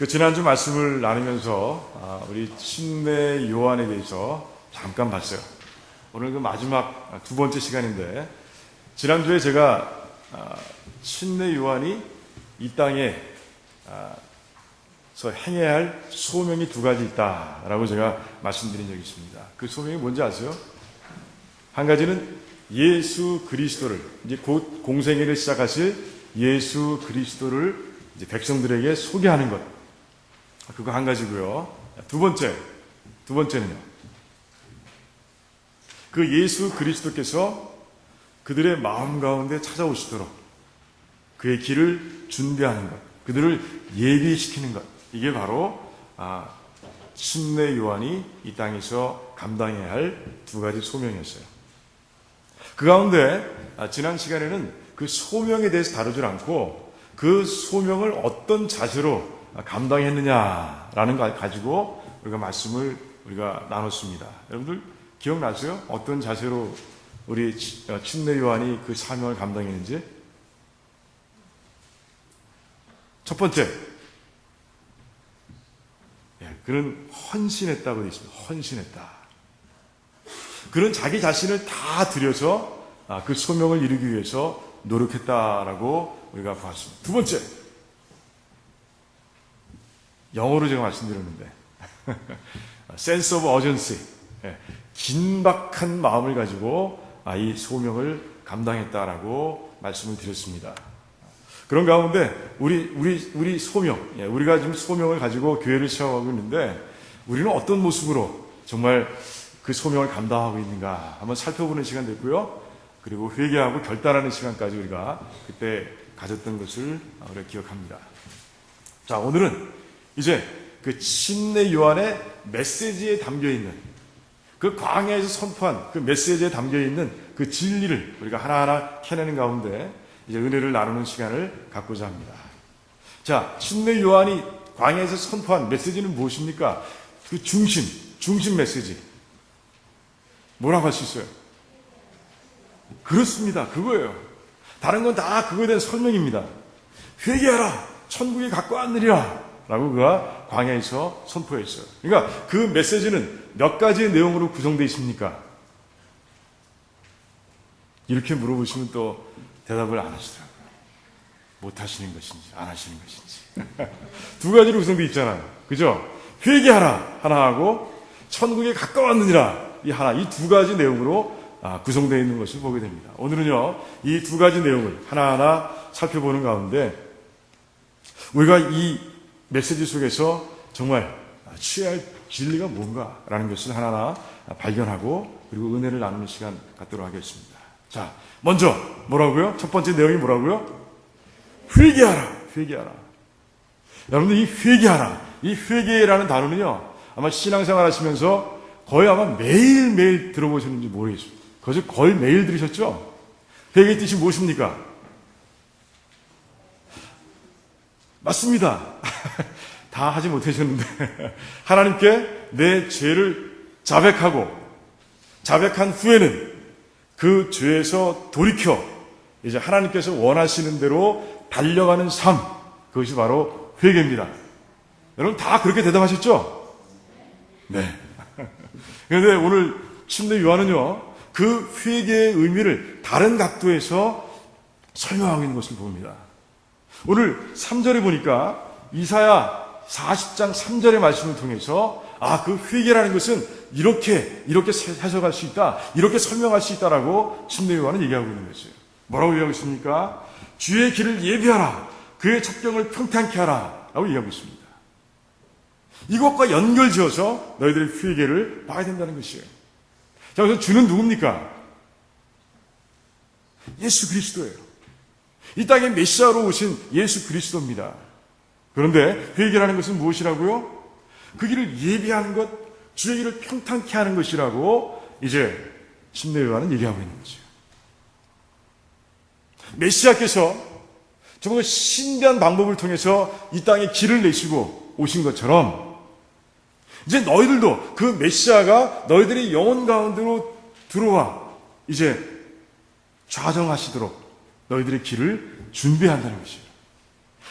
지난주 말씀을 나누면서 우리 침례 요한에 대해서 잠깐 봤어요. 오늘 마지막 두 번째 시간인데, 지난주에 제가 침례 요한이 이 땅에 행해야 할 소명이 두 가지 있다라고 제가 말씀드린 적이 있습니다. 그 소명이 뭔지 아세요? 한 가지는 예수 그리스도를, 이제 곧 공생애를 시작하실 예수 그리스도를 이제 백성들에게 소개하는 것. 그거 한 가지고요. 두 번째는요. 그 예수 그리스도께서 그들의 마음 가운데 찾아오시도록 그의 길을 준비하는 것, 그들을 예비시키는 것. 이게 바로 침례 요한이 이 땅에서 감당해야 할 두 가지 소명이었어요. 그 가운데 지난 시간에는 그 소명에 대해서 다루질 않고 그 소명을 어떤 자세로 감당했느냐라는 걸 가지고 우리가 말씀을 나눴습니다. 여러분들 기억나세요? 어떤 자세로 우리 침례 요한이 그 사명을 감당했는지? 첫 번째, 그는 헌신했다고 되어 있습니다. 헌신했다. 그는 자기 자신을 다 들여서 그 소명을 이루기 위해서 노력했다라고 우리가 보았습니다. 두 번째, 영어로 제가 말씀드렸는데 sense of urgency, 긴박한 마음을 가지고 이 소명을 감당했다라고 말씀을 드렸습니다. 그런 가운데 우리 소명, 우리가 지금 소명을 가지고 교회를 시작하고 있는데 우리는 어떤 모습으로 정말 그 소명을 감당하고 있는가 한번 살펴보는 시간 됐고요. 그리고 회개하고 결단하는 시간까지 우리가 그때 가졌던 것을 우리가 기억합니다. 자, 오늘은 이제 그 침례 요한의 메시지에 담겨있는, 그 광야에서 선포한 그 메시지에 담겨있는 그 진리를 우리가 하나하나 캐내는 가운데 이제 은혜를 나누는 시간을 갖고자 합니다. 자, 침례 요한이 광야에서 선포한 메시지는 무엇입니까? 그 중심 메시지. 뭐라고 할 수 있어요? 그렇습니다. 그거예요. 다른 건 다 그거에 대한 설명입니다. 회개하라! 천국이 가까웠느니라! 라고 그가 광야에서 선포했어요. 그러니까 그 메시지는 몇 가지의 내용으로 구성되어 있습니까? 이렇게 물어보시면 또 대답을 안 하시더라고요. 못 하시는 것인지 안 하시는 것인지. 두 가지로 구성되어 있잖아요. 그죠? 회개하라 하나 하고 천국에 가까웠느니라 이 하나, 이 두 가지 내용으로 구성되어 있는 것을 보게 됩니다. 오늘은요, 이 두 가지 내용을 하나하나 살펴보는 가운데 우리가 이 메시지 속에서 정말 취해야 할 진리가 뭔가라는 것을 하나하나 발견하고 그리고 은혜를 나누는 시간 갖도록 하겠습니다. 자, 먼저 뭐라고요? 첫 번째 내용이 뭐라고요? 회개하라. 여러분들 이 회개하라, 이 회개라는 단어는요, 아마 신앙생활 하시면서 거의 아마 매일매일 들어보셨는지 모르겠어요. 거의 매일 들으셨죠? 회개의 뜻이 무엇입니까? 맞습니다. 다 하지 못하셨는데 하나님께 내 죄를 자백한 후에는 그 죄에서 돌이켜 이제 하나님께서 원하시는 대로 달려가는 삶, 그것이 바로 회개입니다. 여러분 다 그렇게 대답하셨죠? 네. 그런데 오늘 침례 요한은요, 그 회개의 의미를 다른 각도에서 설명하고 있는 것을 봅니다. 오늘 3절에 보니까 이사야 40장 3절의 말씀을 통해서 그 회개라는 것은 이렇게 해석할 수 있다, 이렇게 설명할 수 있다라고 침례 요한은 얘기하고 있는 것이에요. 뭐라고 얘기하고 있습니까? 주의 길을 예비하라, 그의 첩경을 평탄케 하라 라고 얘기하고 있습니다. 이것과 연결지어서 너희들의 회개를 봐야 된다는 것이에요. 자, 그래서 주는 누굽니까? 예수 그리스도예요. 이 땅에 메시아로 오신 예수 그리스도입니다. 그런데 회개라는 것은 무엇이라고요? 그 길을 예비하는 것, 주의 길을 평탄케 하는 것이라고 이제 침례 요한은 얘기하고 있는 거죠. 메시아께서 정말 신비한 방법을 통해서 이 땅에 길을 내시고 오신 것처럼 이제 너희들도 그 메시아가 너희들의 영혼 가운데로 들어와 이제 좌정하시도록 너희들의 길을 준비한다는 것이에요.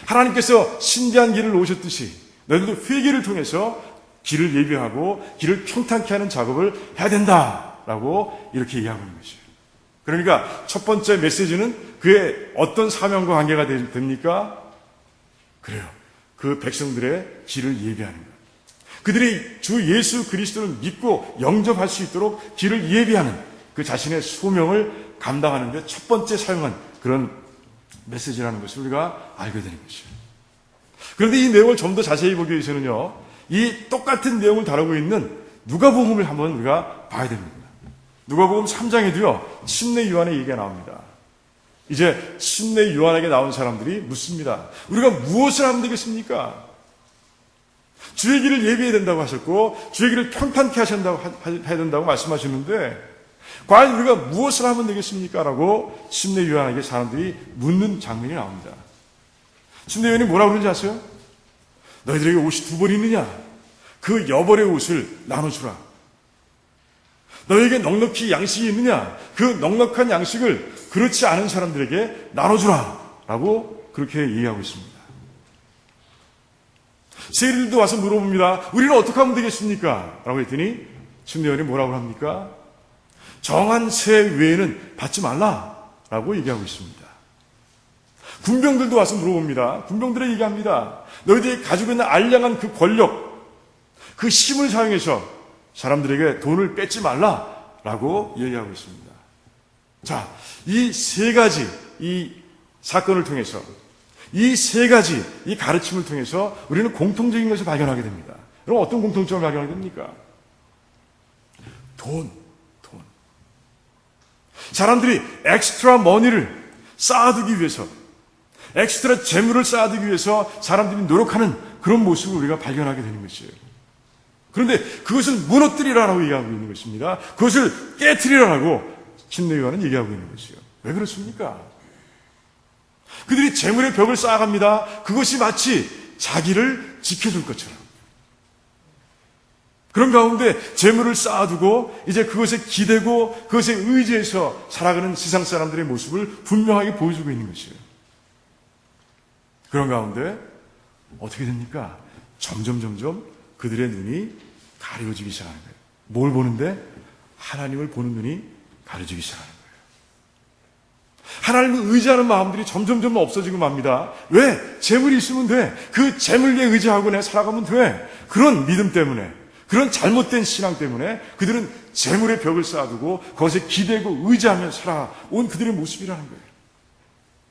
하나님께서 신비한 길을 오셨듯이 너희들도 회개를 통해서 길을 예비하고 길을 평탄케 하는 작업을 해야 된다라고 이렇게 얘기하고 있는 것이에요. 그러니까 첫 번째 메시지는 그의 어떤 사명과 관계가 됩니까? 그래요. 그 백성들의 길을 예비하는 것. 그들이 주 예수 그리스도를 믿고 영접할 수 있도록 길을 예비하는 그 자신의 소명을 감당하는 데 첫 번째 사용한 그런 메시지라는 것을 우리가 알게 되는 것이에요. 그런데 이 내용을 좀 더 자세히 보기 위해서는요, 이 똑같은 내용을 다루고 있는 누가복음을 한번 우리가 봐야 됩니다. 누가복음 3장에도요, 침례 요한의 얘기가 나옵니다. 이제 침례 요한에게 나온 사람들이 묻습니다. 우리가 무엇을 하면 되겠습니까? 주의 길을 예비해야 된다고 하셨고 주의 길을 평탄케 해야 된다고 말씀하셨는데 과연 우리가 무엇을 하면 되겠습니까? 라고 침례 요한에게 사람들이 묻는 장면이 나옵니다. 침례 요한이 뭐라고 그러는지 아세요? 너희들에게 옷이 두 벌 있느냐? 그 여벌의 옷을 나눠주라. 너희에게 넉넉히 양식이 있느냐? 그 넉넉한 양식을 그렇지 않은 사람들에게 나눠주라. 라고 그렇게 얘기하고 있습니다. 세리들도 와서 물어봅니다. 우리는 어떻게 하면 되겠습니까? 라고 했더니 침례 요한이 뭐라고 합니까? 정한 세 외에는 받지 말라. 라고 얘기하고 있습니다. 군병들도 와서 물어봅니다. 군병들이 얘기합니다. 너희들이 가지고 있는 알량한 그 권력, 그 힘을 사용해서 사람들에게 돈을 뺏지 말라라고 얘기하고 있습니다. 자, 이 세 가지 이 사건을 통해서 이 세 가지 이 가르침을 통해서 우리는 공통적인 것을 발견하게 됩니다. 그럼 어떤 공통점을 발견하게 됩니까? 돈. 사람들이 엑스트라 머니를 쌓아두기 위해서, 엑스트라 재물을 쌓아두기 위해서 사람들이 노력하는 그런 모습을 우리가 발견하게 되는 것이에요. 그런데 그것을 무너뜨리라라고 얘기하고 있는 것입니다. 그것을 깨트리라라고 침례 요한은 얘기하고 있는 것이에요. 왜 그렇습니까? 그들이 재물의 벽을 쌓아갑니다. 그것이 마치 자기를 지켜줄 것처럼. 그런 가운데 재물을 쌓아두고 이제 그것에 기대고 그것에 의지해서 살아가는 세상 사람들의 모습을 분명하게 보여주고 있는 것이에요. 그런 가운데 어떻게 됩니까? 점점 그들의 눈이 가려지기 시작하는 거예요. 뭘 보는데? 하나님을 보는 눈이 가려지기 시작하는 거예요. 하나님을 의지하는 마음들이 점점 없어지고 맙니다. 왜? 재물이 있으면 돼. 그 재물에 의지하고 내가 살아가면 돼. 그런 믿음 때문에, 그런 잘못된 신앙 때문에 그들은 재물의 벽을 쌓아두고 거기에 기대고 의지하며 살아온 그들의 모습이라는 거예요.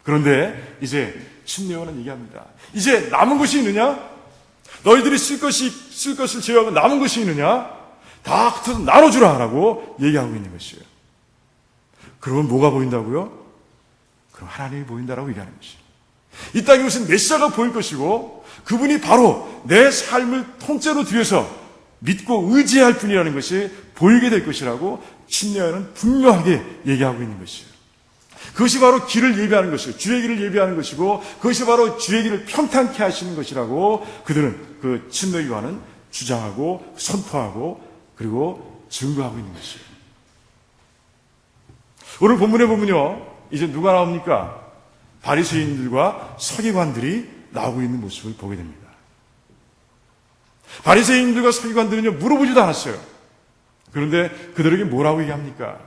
그런데 이제 침례 요한은 얘기합니다. 이제 남은 것이 있느냐? 너희들이 쓸 것을 제외하고 남은 것이 있느냐? 다 흩어서 나눠주라라고 얘기하고 있는 것이에요. 그러면 뭐가 보인다고요? 그럼 하나님이 보인다라고 얘기하는 것이에요. 이 땅에 무슨 메시아가 보일 것이고 그분이 바로 내 삶을 통째로 들여서 믿고 의지할 분이라는 것이 보이게 될 것이라고 침례 요한은 분명하게 얘기하고 있는 것이에요. 그것이 바로 길을 예비하는 것이고 주의 길을 예비하는 것이고 그것이 바로 주의 길을 평탄케 하시는 것이라고 그들은 그 침례 요한은 주장하고 선포하고 그리고 증거하고 있는 것이에요. 오늘 본문에 보면요, 이제 누가 나옵니까? 바리새인들과 서기관들이 나오고 있는 모습을 보게 됩니다. 바리새인들과 서기관들은요, 물어보지도 않았어요. 그런데 그들에게 뭐라고 얘기합니까?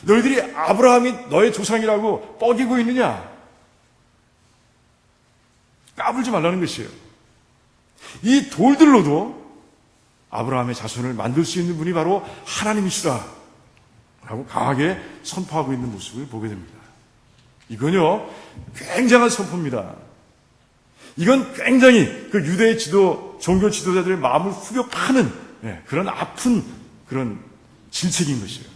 너희들이 아브라함이 너의 조상이라고 뻐기고 있느냐? 까불지 말라는 것이에요. 이 돌들로도 아브라함의 자손을 만들 수 있는 분이 바로 하나님이시다 라고 강하게 선포하고 있는 모습을 보게 됩니다. 이건요, 굉장한 선포입니다. 이건 굉장히 그 유대의 종교 지도자들의 마음을 후벼 파는 그런 아픈 그런 질책인 것이에요.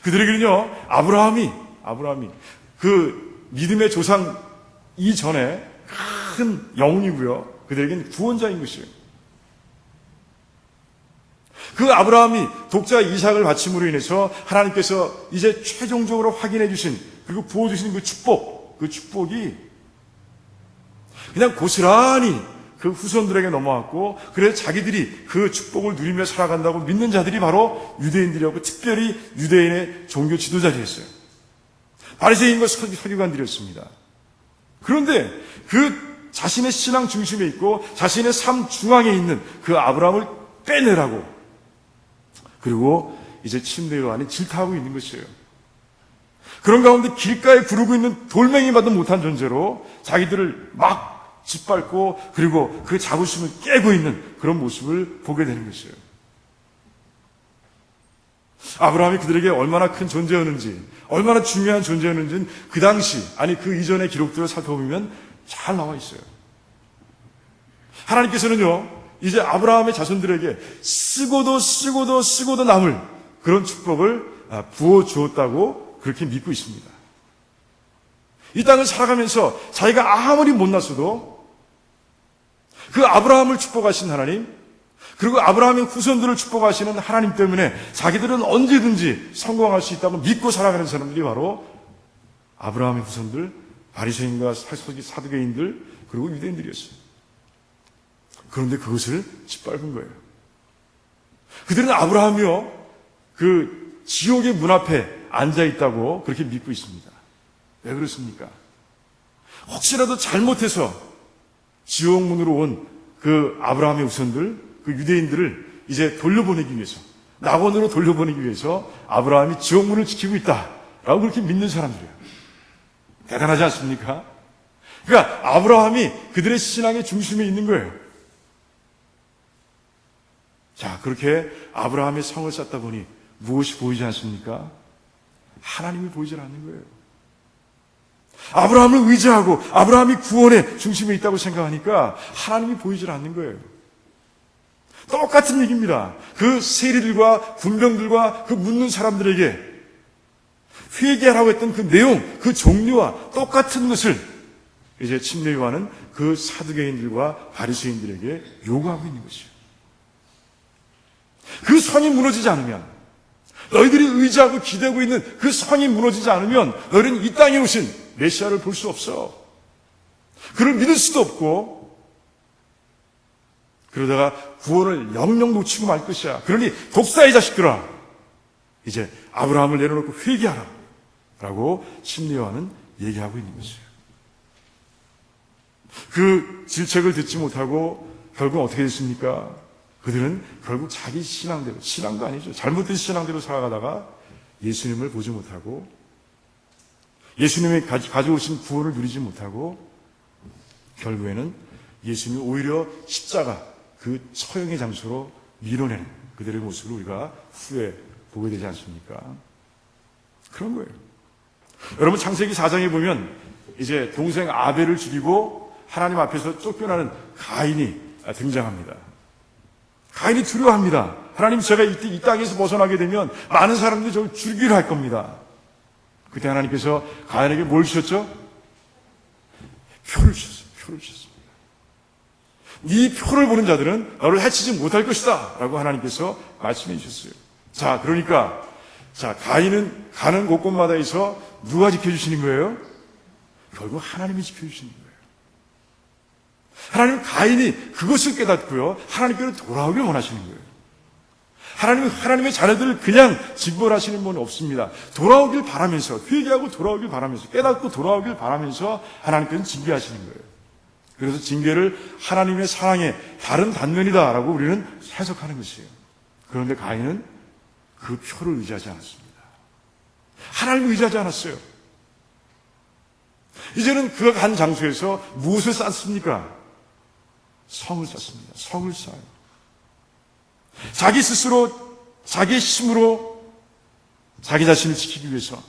그들에게는요, 아브라함이 그 믿음의 조상 이전에 큰 영웅이고요. 그들에게는 구원자인 것이에요. 그 아브라함이 독자 이삭을 바침으로 인해서 하나님께서 이제 최종적으로 확인해 주신 그리고 부어주신 그 축복이 그냥 고스란히 그 후손들에게 넘어왔고 그래서 자기들이 그 축복을 누리며 살아간다고 믿는 자들이 바로 유대인들이었고 특별히 유대인의 종교 지도자들이었어요. 바리새인과 서기관들이었습니다. 그런데 그 자신의 신앙 중심에 있고 자신의 삶 중앙에 있는 그 아브라함을 빼내라고, 그리고 이제 침례 요한이 질타하고 있는 것이에요. 그런 가운데 길가에 구르고 있는 돌멩이마도 못한 존재로 자기들을 막 짓밟고 그리고 그 자부심을 깨고 있는 그런 모습을 보게 되는 것이에요. 아브라함이 그들에게 얼마나 큰 존재였는지, 얼마나 중요한 존재였는지는 그 당시, 아니 그 이전의 기록들을 살펴보면 잘 나와 있어요. 하나님께서는요, 이제 아브라함의 자손들에게 쓰고도 남을 그런 축복을 부어주었다고 그렇게 믿고 있습니다. 이 땅을 살아가면서 자기가 아무리 못났어도 그 아브라함을 축복하신 하나님, 그리고 아브라함의 후손들을 축복하시는 하나님 때문에 자기들은 언제든지 성공할 수 있다고 믿고 살아가는 사람들이 바로 아브라함의 후손들, 바리새인과 사두개인들, 그리고 유대인들이었어요. 그런데 그것을 짓밟은 거예요. 그들은 아브라함이요, 그 지옥의 문 앞에 앉아 있다고 그렇게 믿고 있습니다. 왜 그렇습니까? 혹시라도 잘못해서 지옥 문으로 온 그 아브라함의 후손들, 그 유대인들을 이제 돌려보내기 위해서, 낙원으로 돌려보내기 위해서 아브라함이 지옥 문을 지키고 있다라고 그렇게 믿는 사람들이에요. 대단하지 않습니까? 그러니까 아브라함이 그들의 신앙의 중심에 있는 거예요. 자, 그렇게 아브라함의 성을 쌓다 보니 무엇이 보이지 않습니까? 하나님이 보이질 않는 거예요. 아브라함을 의지하고 아브라함이 구원의 중심에 있다고 생각하니까 하나님이 보이질 않는 거예요. 똑같은 얘기입니다. 그 세리들과 군병들과 그 묻는 사람들에게 회개하라고 했던 그 내용, 그 종류와 똑같은 것을 이제 침례 요한은 그 사두개인들과 바리새인들에게 요구하고 있는 것이에요. 그 성이 무너지지 않으면, 너희들이 의지하고 기대고 있는 그 성이 무너지지 않으면 너희는 이 땅에 오신 메시아를 볼 수 없어. 그를 믿을 수도 없고, 그러다가 구원을 영영 놓치고 말 것이야. 그러니 독사의 자식들아, 이제 아브라함을 내려놓고 회개하라 라고 침례 요한은 얘기하고 있는 것이에요. 그 질책을 듣지 못하고 결국 어떻게 됐습니까? 그들은 결국 자기 신앙대로, 신앙도 아니죠, 잘못된 신앙대로 살아가다가 예수님을 보지 못하고 예수님이 가져오신 구원을 누리지 못하고 결국에는 예수님이 오히려 십자가, 그 처형의 장소로 밀어내는 그들의 모습을 우리가 후에 보게 되지 않습니까? 그런 거예요. 여러분, 창세기 4장에 보면 이제 동생 아벨을 죽이고 하나님 앞에서 쫓겨나는 가인이 등장합니다. 가인이 두려워합니다. 하나님, 제가 이 땅에서 벗어나게 되면 많은 사람들이 저를 죽이려 할 겁니다. 그때 하나님께서 가인에게 뭘 주셨죠? 표를 주셨어요. 표를 주셨습니다. 이 표를 보는 자들은 너를 해치지 못할 것이다 라고 하나님께서 말씀해 주셨어요. 자, 그러니까 가인은 가는 곳곳마다에서 누가 지켜주시는 거예요? 결국 하나님이 지켜주시는 거예요. 하나님은 가인이 그것을 깨닫고요, 하나님께로 돌아오길 원하시는 거예요. 하나님은 하나님의 자녀들을 그냥 징벌하시는 분은 없습니다. 돌아오길 바라면서, 회개하고 돌아오길 바라면서, 깨닫고 돌아오길 바라면서 하나님께서는 징계하시는 거예요. 그래서 징계를 하나님의 사랑의 다른 단면이다라고 우리는 해석하는 것이에요. 그런데 가인은 그 표를 의지하지 않았습니다. 하나님을 의지하지 않았어요. 이제는 그가 간 장소에서 무엇을 쌓습니까? 성을 쌓습니다. 성을 쌓아요. 자기 스스로, 자기의 힘으로 자기 자신을 지키기 위해서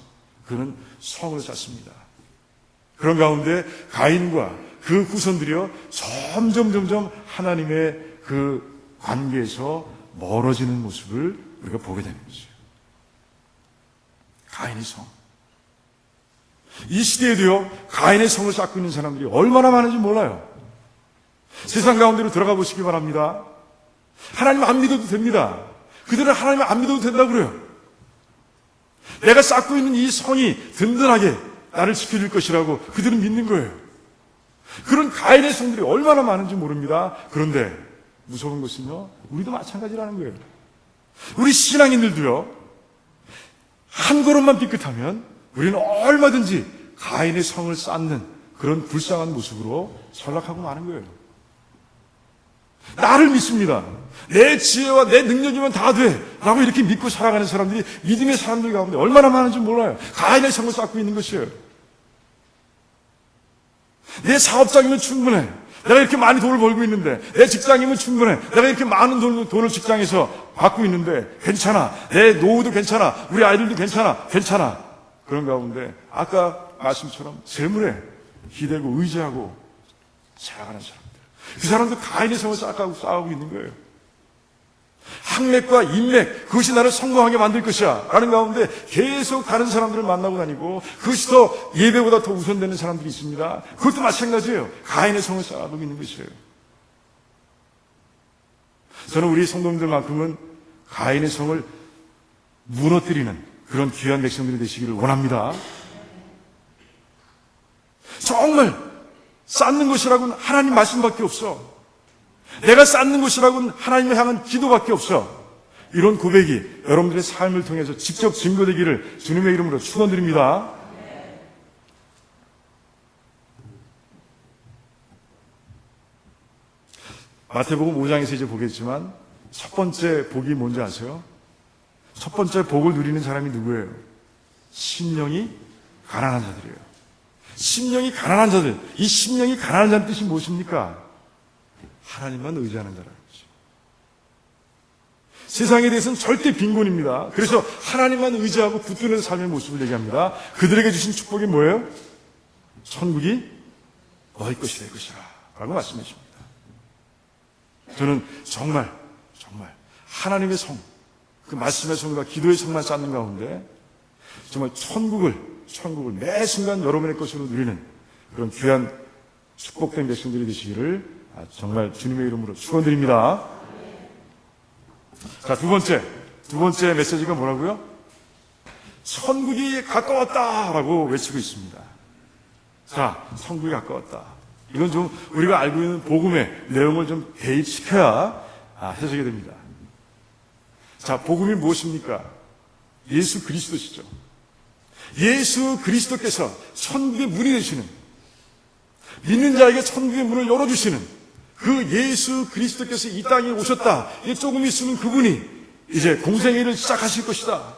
그는 성을 쌓습니다. 그런 가운데 가인과 그 후손들이요, 점점 하나님의 그 관계에서 멀어지는 모습을 우리가 보게 되는 거죠. 가인의 성. 이 시대에도요, 가인의 성을 쌓고 있는 사람들이 얼마나 많은지 몰라요. 세상 가운데로 들어가 보시기 바랍니다. 하나님 안 믿어도 됩니다. 그들은 하나님 안 믿어도 된다고 그래요. 내가 쌓고 있는 이 성이 든든하게 나를 지켜줄 것이라고 그들은 믿는 거예요. 그런 가인의 성들이 얼마나 많은지 모릅니다. 그런데 무서운 것은요, 우리도 마찬가지라는 거예요. 우리 신앙인들도요, 한 걸음만 삐끗하면 우리는 얼마든지 가인의 성을 쌓는 그런 불쌍한 모습으로 전락하고 마는 거예요. 나를 믿습니다. 내 지혜와 내 능력이면 다 돼. 라고 이렇게 믿고 살아가는 사람들이 믿음의 사람들 가운데 얼마나 많은지 몰라요. 가인의 성을 쌓고 있는 것이에요. 내 사업장이면 충분해. 내가 이렇게 많이 돈을 벌고 있는데, 내 직장이면 충분해. 내가 이렇게 많은 돈을 직장에서 받고 있는데, 괜찮아. 내 노후도 괜찮아. 우리 아이들도 괜찮아. 괜찮아. 그런 가운데, 아까 말씀처럼 재물에 기대고 의지하고 살아가는 사람들. 그 사람도 가인의 성을 쌓아가고 있는 거예요. 학맥과 인맥, 그것이 나를 성공하게 만들 것이야 라는 가운데 계속 다른 사람들을 만나고 다니고, 그것이 더 예배보다 더 우선되는 사람들이 있습니다. 그것도 마찬가지예요. 가인의 성을 쌓아가고 있는 것이에요. 저는 우리 성도님들만큼은 가인의 성을 무너뜨리는 그런 귀한 백성들이 되시기를 원합니다. 정말 쌓는 것이라고는 하나님 말씀밖에 없어. 내가 쌓는 것이라고는 하나님을 향한 기도밖에 없어. 이런 고백이 여러분들의 삶을 통해서 직접 증거되기를 주님의 이름으로 축원드립니다. 마태복음 5장에서 이제 보겠지만 첫 번째 복이 뭔지 아세요? 첫 번째 복을 누리는 사람이 누구예요? 심령이 가난한 자들이에요. 심령이 가난한 자들. 이 심령이 가난한 자의 뜻이 무엇입니까? 하나님만 의지하는 자라는 거죠. 세상에 대해서는 절대 빈곤입니다. 그래서 하나님만 의지하고 붙드는 삶의 모습을 얘기합니다. 그들에게 주신 축복이 뭐예요? 천국이 너희 것이 될 것이라 라고 말씀해 주십니다. 저는 정말 하나님의 성, 그 말씀의 성과 기도의 성만 쌓는 가운데 정말 천국을 매 순간 여러분의 것으로 누리는 그런 귀한 축복된 백성들이 되시기를 정말 주님의 이름으로 축원드립니다. 자, 두 번째 메시지가 뭐라고요? 천국이 가까웠다라고 외치고 있습니다. 자, 천국이 가까웠다. 이건 좀 우리가 알고 있는 복음의 내용을 좀 대입시켜야 해석이 됩니다. 자, 복음이 무엇입니까? 예수 그리스도시죠. 예수 그리스도께서 천국의 문이 되시는, 믿는 자에게 천국의 문을 열어주시는 그 예수 그리스도께서 이 땅에 오셨다. 조금 있으면 그분이 이제 공생애를 시작하실 것이다.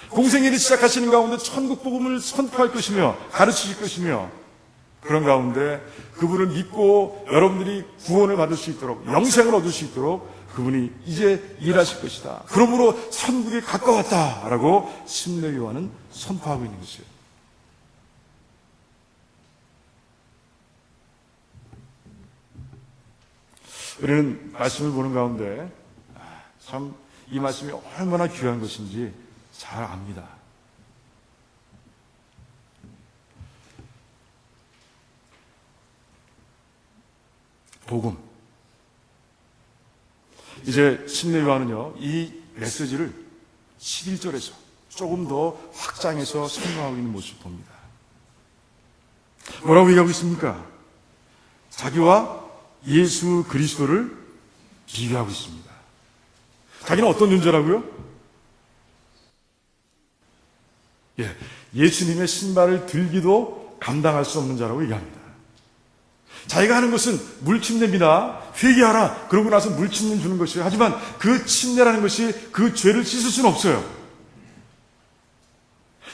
공생애를 시작하시는 가운데 천국 복음을 선포할 것이며 가르치실 것이며, 그런 가운데 그분을 믿고 여러분들이 구원을 받을 수 있도록, 영생을 얻을 수 있도록 그분이 이제 일하실 것이다. 그러므로 천국이 가까웠다라고 신뢰 요한은 선포하고 있는 것이에요. 우리는 말씀을 보는 가운데 참 이 말씀이 얼마나 귀한 것인지 잘 압니다. 복음. 이제 신뢰 요한은요, 이 메시지를 11절에서 조금 더 확장해서 설명하고 있는 모습을 봅니다. 뭐라고 얘기하고 있습니까? 자기와 예수 그리스도를 비교하고 있습니다. 자기는 어떤 존재라고요? 예수님의 신발을 들기도 감당할 수 없는 자라고 얘기합니다. 자기가 하는 것은 물침례입니다. 회개하라. 그러고 나서 물침례 주는 것이에요. 하지만 그 침례라는 것이 그 죄를 씻을 수는 없어요.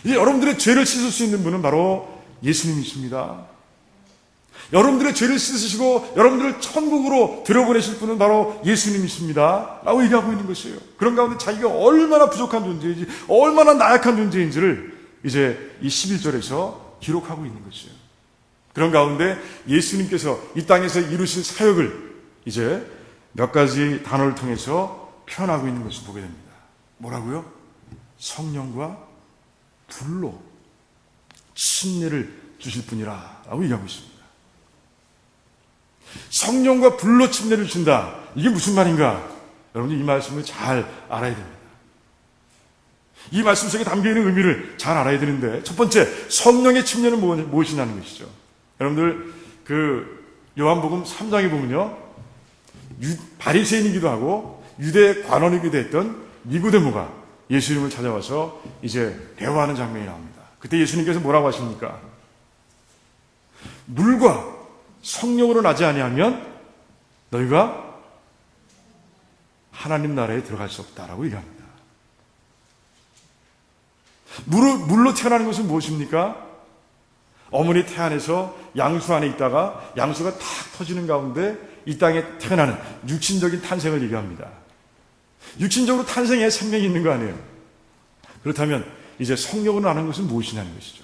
여러분들의 죄를 씻을 수 있는 분은 바로 예수님이십니다. 여러분들의 죄를 씻으시고 여러분들을 천국으로 들여보내실 분은 바로 예수님이십니다 라고 얘기하고 있는 것이에요. 그런 가운데 자기가 얼마나 부족한 존재인지, 얼마나 나약한 존재인지를 이제 이 11절에서 기록하고 있는 것이에요. 그런 가운데 예수님께서 이 땅에서 이루실 사역을 이제 몇 가지 단어를 통해서 표현하고 있는 것을 보게 됩니다. 뭐라고요? 성령과 불로 침례를 주실 분이라 라고 얘기하고 있습니다. 성령과 불로 침례를 준다. 이게 무슨 말인가? 여러분이 이 말씀을 잘 알아야 됩니다. 이 말씀 속에 담겨있는 의미를 잘 알아야 되는데, 첫 번째, 성령의 침례는 무엇이냐는 것이죠. 여러분들 그 요한복음 3장에 보면요, 바리새인이기도 하고 유대 관원이기도 했던 니고데모가 예수님을 찾아와서 이제 대화하는 장면이 나옵니다. 그때 예수님께서 뭐라고 하십니까? 물과 성령으로 나지 아니하면 너희가 하나님 나라에 들어갈 수 없다라고 얘기합니다. 물로 태어나는 것은 무엇입니까? 어머니 태 안에서 양수 안에 있다가 양수가 탁 터지는 가운데 이 땅에 태어나는 육신적인 탄생을 얘기합니다. 육신적으로 탄생해야 생명이 있는 거 아니에요? 그렇다면 이제 성령으로 나는 것은 무엇이냐는 것이죠.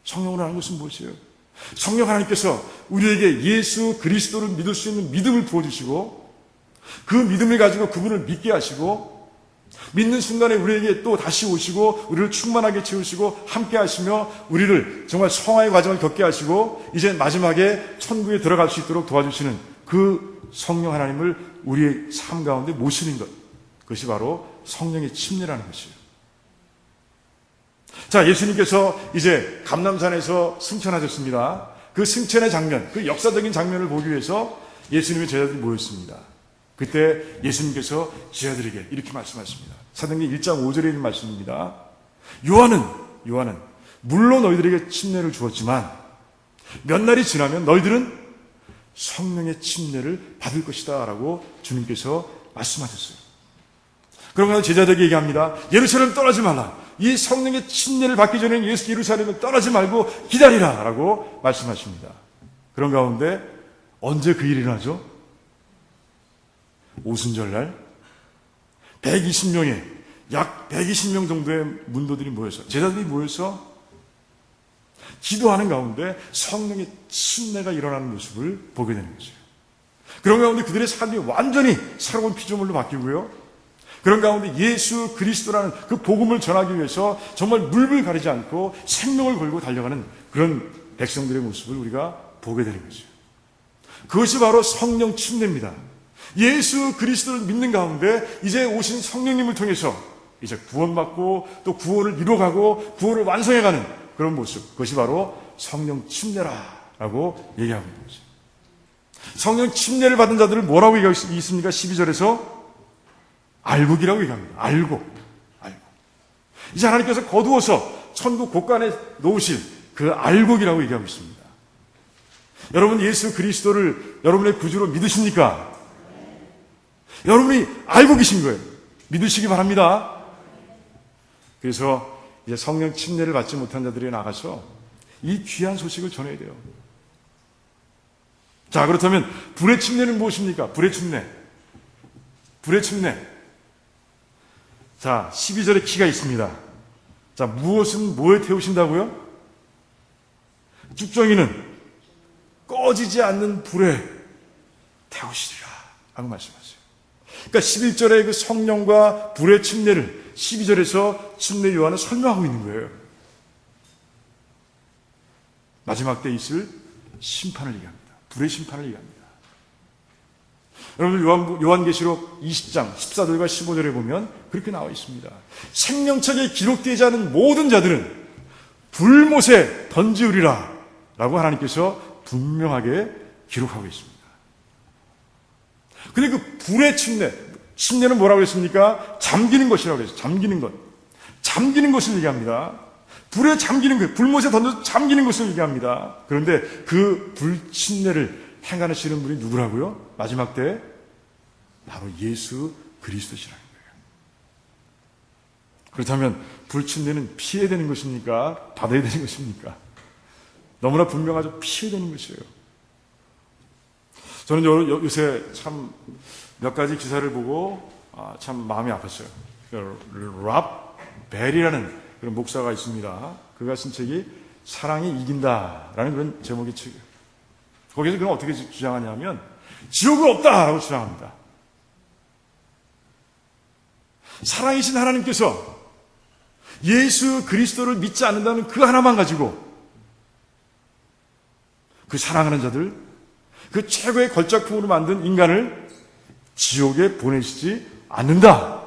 성령으로 나는 것은 무엇이에요? 성령 하나님께서 우리에게 예수 그리스도를 믿을 수 있는 믿음을 부어주시고 그 믿음을 가지고 그분을 믿게 하시고 믿는 순간에 우리에게 또 다시 오시고 우리를 충만하게 채우시고 함께 하시며 우리를 정말 성화의 과정을 겪게 하시고 이제 마지막에 천국에 들어갈 수 있도록 도와주시는 그 성령 하나님을 우리의 삶 가운데 모시는 것, 그것이 바로 성령의 침례라는 것이에요. 자, 예수님께서 이제 감람산에서 승천하셨습니다. 그 승천의 장면, 그 역사적인 장면을 보기 위해서 예수님의 제자들이 모였습니다. 그때 예수님께서 제자들에게 이렇게 말씀하십니다. 사도행전 1장 5절에 있는 말씀입니다. 요한은 물론 너희들에게 침례를 주었지만 몇 날이 지나면 너희들은 성령의 침례를 받을 것이다 라고 주님께서 말씀하셨어요. 그러면 제자들에게 얘기합니다. 예루살렘 떠나지 말라. 이 성령의 침례를 받기 전에 예루살렘을 떠나지 말고 기다리라 라고 말씀하십니다. 그런 가운데 언제 그 일이 일어나죠? 오순절날 120명의 약 120명 정도의 문도들이 모여서 제자들이 모여서 기도하는 가운데 성령의 침례가 일어나는 모습을 보게 되는 거죠. 그런 가운데 그들의 삶이 완전히 새로운 피조물로 바뀌고요. 그런 가운데 예수 그리스도라는 그 복음을 전하기 위해서 정말 물불 가리지 않고 생명을 걸고 달려가는 그런 백성들의 모습을 우리가 보게 되는 거죠. 그것이 바로 성령 침례입니다. 예수 그리스도를 믿는 가운데 이제 오신 성령님을 통해서 이제 구원받고 또 구원을 이뤄가고 구원을 완성해가는 그런 모습, 그것이 바로 성령 침례라고 얘기하고 있는 거죠. 성령 침례를 받은 자들을 뭐라고 얘기하고 있습니까? 12절에서 알곡이라고 얘기합니다. 알곡. 이제 하나님께서 거두어서 천국 곳간에 놓으실 그 알곡이라고 얘기하고 있습니다. 여러분 예수 그리스도를 여러분의 구주로 믿으십니까? 여러분이 알고 계신 거예요. 믿으시기 바랍니다. 그래서 이제 성령 침례를 받지 못한 자들이 나가서 이 귀한 소식을 전해야 돼요. 자, 그렇다면 불의 침례는 무엇입니까? 불의 침례. 자, 12절에 키가 있습니다. 자, 무엇은 뭐에 태우신다고요? 쭉정이는 꺼지지 않는 불에 태우시리라 라고 말씀하세요. 그러니까 11절의 그 성령과 불의 침례를 12절에서 침례 요한은 설명하고 있는 거예요. 마지막 때 있을 심판을 얘기합니다. 불의 심판을 얘기합니다. 여러분 요한계시록 20장 14절과 15절에 보면 그렇게 나와 있습니다. 생명책에 기록되지 않은 모든 자들은 불못에 던지우리라 라고 하나님께서 분명하게 기록하고 있습니다. 근데 그 불의 침례는 뭐라고 했습니까? 잠기는 것이라고 했어요. 잠기는 것을 얘기합니다. 불에 잠기는 것, 불못에 던져서 잠기는 것을 얘기합니다. 그런데 그 불침례를 행하시는 분이 누구라고요? 마지막 때 바로 예수 그리스도시라는 거예요. 그렇다면 불침례는 피해야 되는 것입니까? 받아야 되는 것입니까? 너무나 분명하죠. 피해야 되는 것이에요. 저는 요새 참 몇 가지 기사를 보고 참 마음이 아팠어요. 랍 벨이라는 그런 목사가 있습니다. 그가 쓴 책이 사랑이 이긴다라는 그런 제목의 책이에요. 거기서 그는 어떻게 주장하냐면 지옥은 없다라고 주장합니다. 사랑이신 하나님께서 예수 그리스도를 믿지 않는다는 그 하나만 가지고 그 사랑하는 자들, 그 최고의 걸작품으로 만든 인간을 지옥에 보내시지 않는다.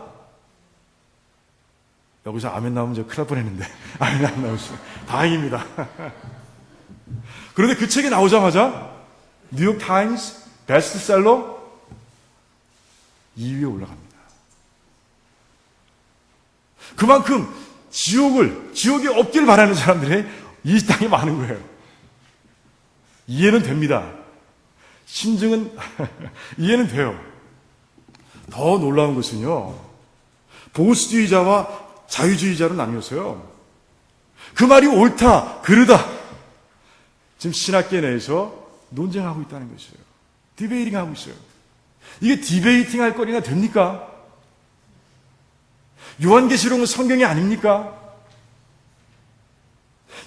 여기서 아멘 나오면 저 큰일 날 뻔했는데 아멘 안 나오시죠. 다행입니다. 그런데 그 책이 나오자마자 뉴욕타임스 베스트셀러 2위에 올라갑니다. 그만큼 지옥이 없길 바라는 사람들이 이 땅에 많은 거예요. 이해는 됩니다. 심증은 이해는 돼요. 더 놀라운 것은요, 보수주의자와 자유주의자로 나뉘었어요. 그 말이 옳다, 그르다. 지금 신학계 내에서 논쟁하고 있다는 것이에요. 디베이팅 하고 있어요. 이게 디베이팅 할 거리가 됩니까? 요한계시록은 성경이 아닙니까?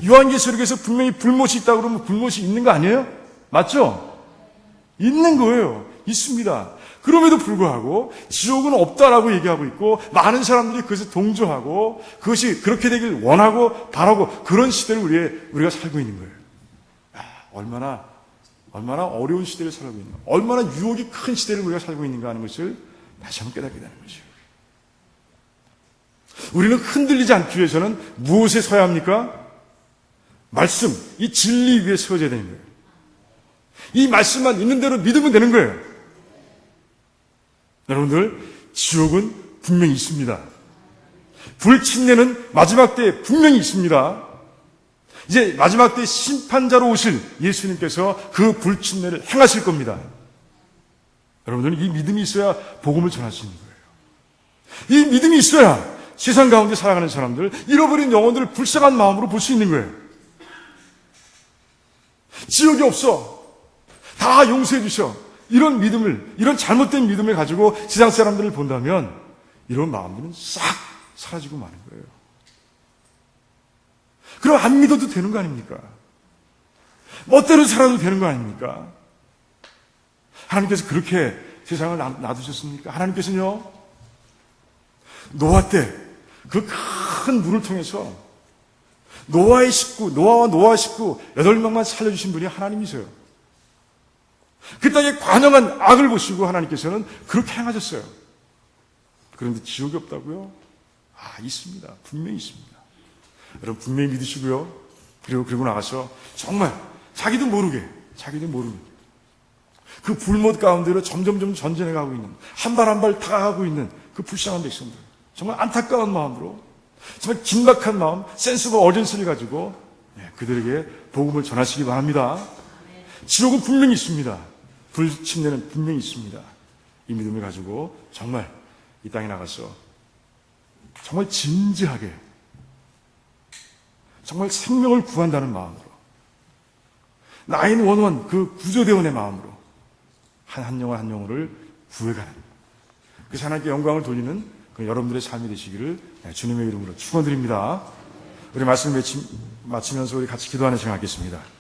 요한계시록에서 분명히 불못이 있다고 그러면 불못이 있는 거 아니에요? 맞죠? 있는 거예요. 있습니다. 그럼에도 불구하고 지옥은 없다라고 얘기하고 있고 많은 사람들이 그것에 동조하고 그것이 그렇게 되길 원하고 바라고 그런 시대를 우리가 살고 있는 거예요. 얼마나 어려운 시대를 살고 있는가, 얼마나 유혹이 큰 시대를 우리가 살고 있는가 하는 것을 다시 한번 깨닫게 되는 거죠. 우리는 흔들리지 않기 위해서는 무엇에 서야 합니까? 말씀, 이 진리 위에 서야 되는 거예요. 이 말씀만 있는 대로 믿으면 되는 거예요. 여러분들, 지옥은 분명히 있습니다. 불침례는 마지막 때에 분명히 있습니다. 이제 마지막 때 심판자로 오실 예수님께서 그 불침례를 행하실 겁니다. 여러분들은 이 믿음이 있어야 복음을 전할 수 있는 거예요. 이 믿음이 있어야 세상 가운데 살아가는 사람들, 잃어버린 영혼들을 불쌍한 마음으로 볼 수 있는 거예요. 지옥이 없어. 다 용서해 주셔. 이런 믿음을, 이런 잘못된 믿음을 가지고 세상 사람들을 본다면 이런 마음들은 싹 사라지고 마는 거예요. 그럼 안 믿어도 되는 거 아닙니까? 멋대로 살아도 되는 거 아닙니까? 하나님께서 그렇게 세상을 놔두셨습니까? 하나님께서는요, 노아 때 그 큰 물을 통해서 노아와 노아 식구 8명만 살려주신 분이 하나님이세요. 그 땅에 관영한 악을 보시고 하나님께서는 그렇게 행하셨어요. 그런데 지옥이 없다고요? 있습니다. 분명히 있습니다. 여러분 분명히 믿으시고요. 그리고 나가서 정말 자기도 모르게 그 불못 가운데로 점점 전진해가고 있는, 한 발 한 발 다가가고 있는 그 불쌍한 백성들, 정말 안타까운 마음으로, 정말 긴박한 마음, 센스 오브 어전스를 가지고 그들에게 복음을 전하시기 바랍니다. 지옥은 분명히 있습니다. 불침례는 분명히 있습니다. 이 믿음을 가지고 정말 이 땅에 나가서 정말 진지하게, 정말 생명을 구한다는 마음으로, 911 그 구조대원의 마음으로 한 영혼을 구해가는, 그 하나님께 영광을 돌리는 그 여러분들의 삶이 되시기를 주님의 이름으로 축원드립니다. 우리 말씀 마치면서 우리 같이 기도하는 시간 갖겠습니다.